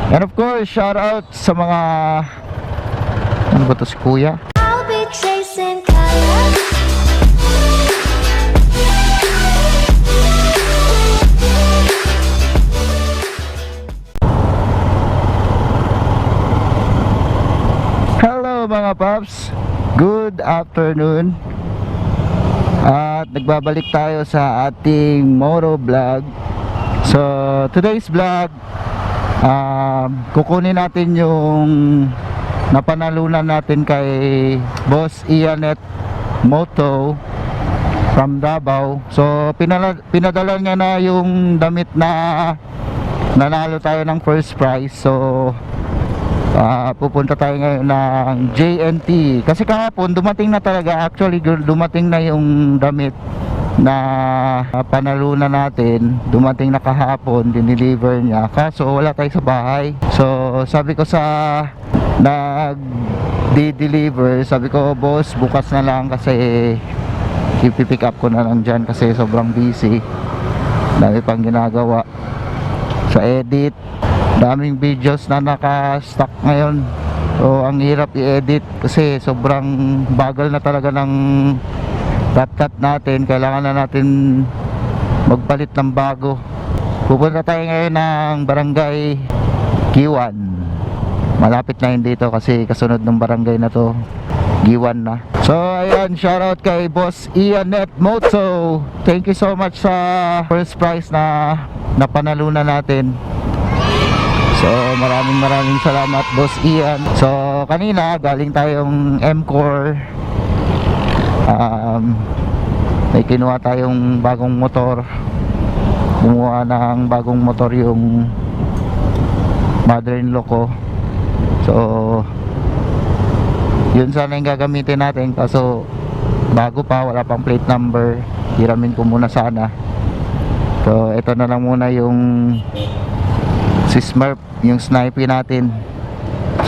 And of course, shout out sa mga, ano ba to, si Kuya? I'll be chasing colors. Hello mga paps, good afternoon. At nagbabalik tayo sa ating moto vlog. So today's vlog, kukunin natin yung napanalunan natin kay Boss Iannet Moto from Davao. So pinadala niya na yung damit na nanalo tayo ng first prize. So pupunta tayo ngayon ng JNT kasi kahapon dumating na talaga, actually dumating na yung damit na panalunan natin, dumating na kahapon, dineliver niya, kaso wala tayo sa bahay. So sabi ko sa nag-deliver, sabi ko, boss, bukas na lang kasi ipipick up ko na lang dyan kasi sobrang busy, dami pang ginagawa sa edit, daming videos na naka-stock ngayon. So ang hirap i-edit kasi sobrang bagal na talaga ng cut natin, kailangan na natin magpalit ng bago. Pupunta tayo ngayon ng barangay Giwan, malapit na yun dito kasi kasunod ng barangay na to, Giwan na. So ayan, shoutout kay Boss Iannet Moto, thank you so much sa first prize na napanalunan natin. So maraming salamat, Boss Ian. So kanina galing tayong M-Core, may kinuha tayong bagong motor, kumuha ng bagong motor yung mother-in-law ko. So yun sana yung gagamitin natin, kaso bago pa, wala pang plate number, hiramin ko muna sana. So ito na lang muna yung si Smurf, yung Snipey natin.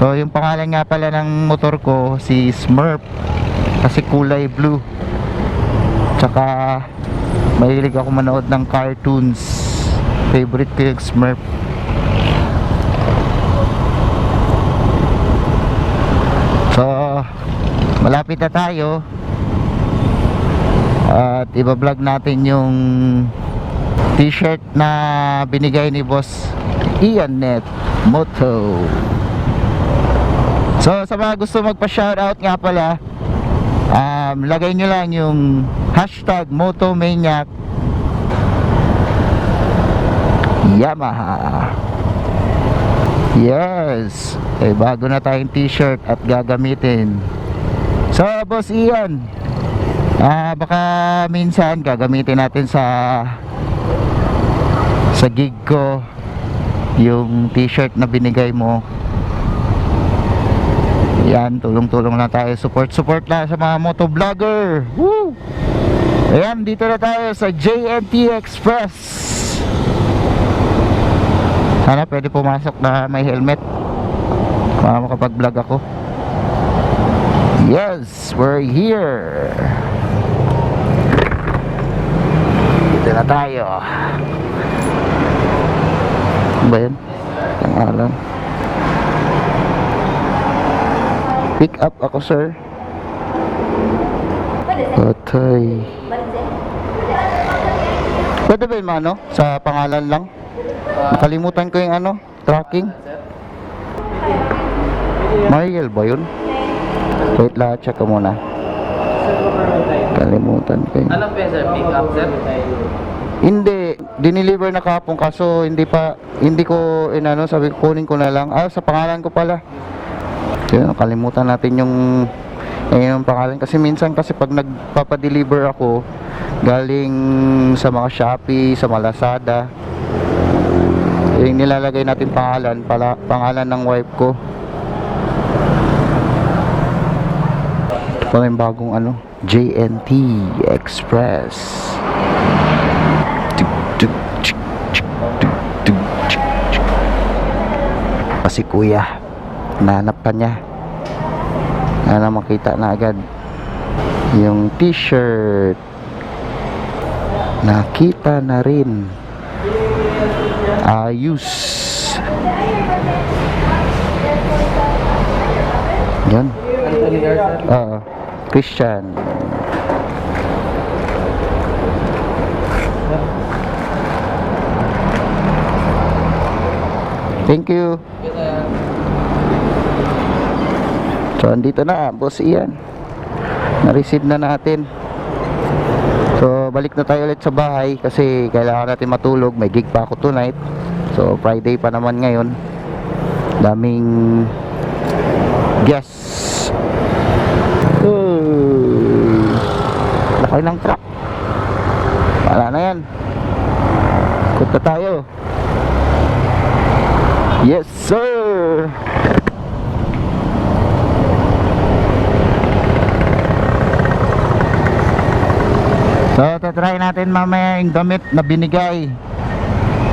So yung pangalan nga pala ng motor ko, si Smurf, kasi kulay blue. Tsaka mahilig ako manood ng cartoons, favorite ko yung Smurf. So malapit na tayo at iba-vlog natin yung t-shirt na binigay ni Boss Iannet Moto. So sa mga gusto magpa-shoutout nga pala, lagay nyo lang yung hashtag Motomaniac Yamaha. Yes, bago na tayong t-shirt at gagamitin. So Boss Ian, baka minsan gagamitin natin sa gig ko yung t-shirt na binigay mo. Yan, tulong-tulong na tayo, support na sa mga motovlogger. Woo! Ayan, dito na tayo sa JNT Express. Sana pwede pumasok na may helmet para makapag-vlog ako. Yes, we're here. Dito na tayo. Ano ba yun? Pangalan. Pick up ako, sir. Patay. Pwede ba yung ano? Sa pangalan lang? Nakalimutan ko yung ano? Tracking? Mariel ba yun? Wait lang, check ko muna. Kalimutan ko yun. Ano pa sir? Pick up, sir? Hindi, dineliver na kahapon, kaso hindi ko inano, sabi ko kunin ko na lang. Sa pangalan ko pala. Yun, kalimutan natin yung pangalan kasi minsan kasi pag nagpapa-deliver ako galing sa mga Shopee, sa mga Lazada, yung nilalagay natin pangalan ng wife ko. Ito yung bagong ano, JNT Express. Si Kuya, nahanap pa niya, na makita na agad yung t-shirt, nakita na rin, ayos. Yun. Anthony Garza. Oo. Christian. Thank you. So, andito na, Boss Ian. Na-receive na natin. So, balik na tayo ulit sa bahay kasi kailangan natin matulog. May gig pa ako tonight. So, Friday pa naman ngayon. Daming guests. Laki ng truck. Wala na yan. Ikot na tayo. Yes, sir! So, tatry natin mamaya yung damit na binigay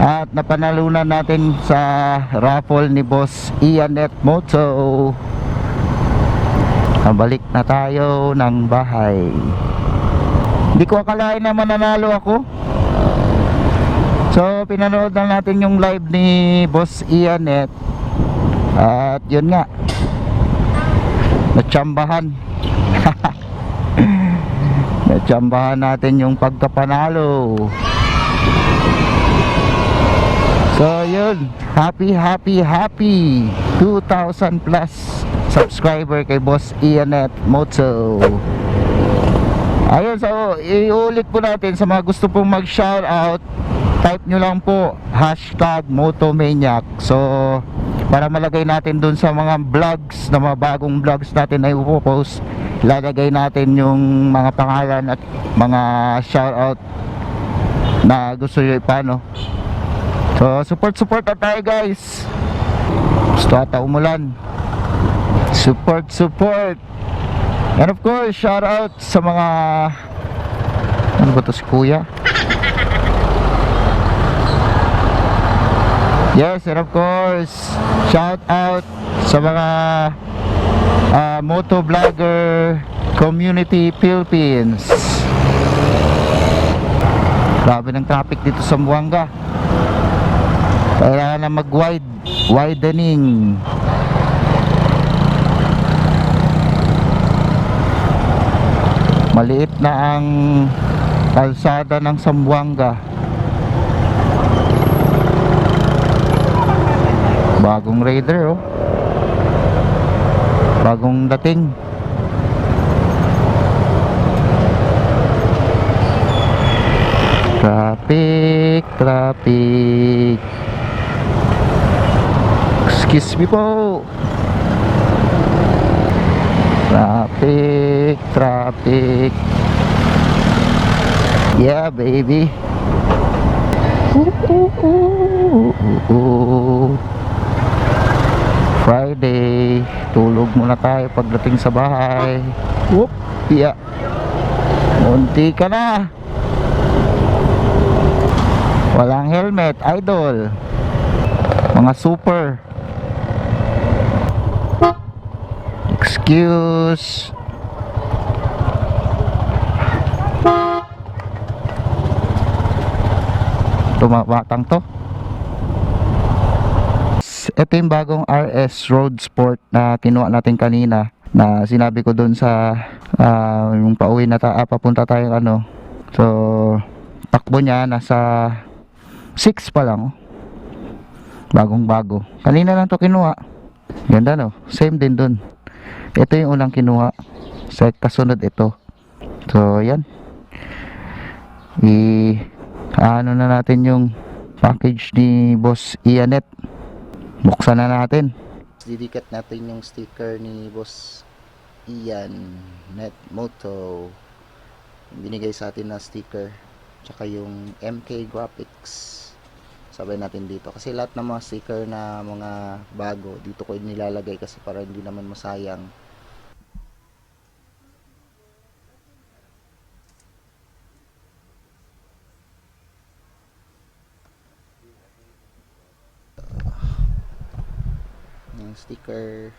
at napanalunan natin sa raffle ni Boss Ian Moto. Balik na tayo ng bahay. Hindi ko akalain na mananalo ako. So, pinanood na natin yung live ni Boss Ian at yun nga, natsambahan. Natsambahan natin yung pagkapanalo. So yun, happy 2,000 plus subscriber kay Boss Ian Moto. Ayun, so iulit po natin sa mga gusto pong mag shoutout, type nyo lang po #Motomaniac. So para malagay natin dun sa mga vlogs, na mga bagong vlogs natin na ipopost, lalagay natin yung mga pangalan at mga shoutout na gusto nyo ipano. So support na tayo, guys. Gusto ata umulan. Support. And of course, shoutout sa mga, ano ba to, si Kuya? Yes, and of course, shout out sa mga moto vlogger community Philippines. Grabe ng traffic dito sa Zamboanga. Kailangan na widening. Maliit na ang kalsada ng Zamboanga. Bagong Raider, oh. Bagong dating. Traffic. Excuse me po. Traffic. Yeah, baby. Friday, tulog muna tayo pagdating sa bahay. Whoop, yeah. Munti ka na. Walang helmet, idol. Mga super. Excuse. Tumabatang to. Ito yung bagong RS Road Sport na kinuha natin kanina, na sinabi ko dun sa yung pauwi na papunta tayong ano. So takbo niya nasa 6 pa lang, oh. Bagong bago, kanina lang to kinuha. Ganda, no? Same din dun. Ito yung unang kinuha, sa kasunod ito. So yan, ano na natin yung package ni Boss Ian. Buksan na natin. Didikat natin yung sticker ni Boss Ian Moto. Binigay sa atin na sticker, tsaka yung MK Graphics. Sabay natin dito kasi lahat ng mga sticker na mga bago dito ko nilalagay kasi para hindi naman masayang. Yung sticker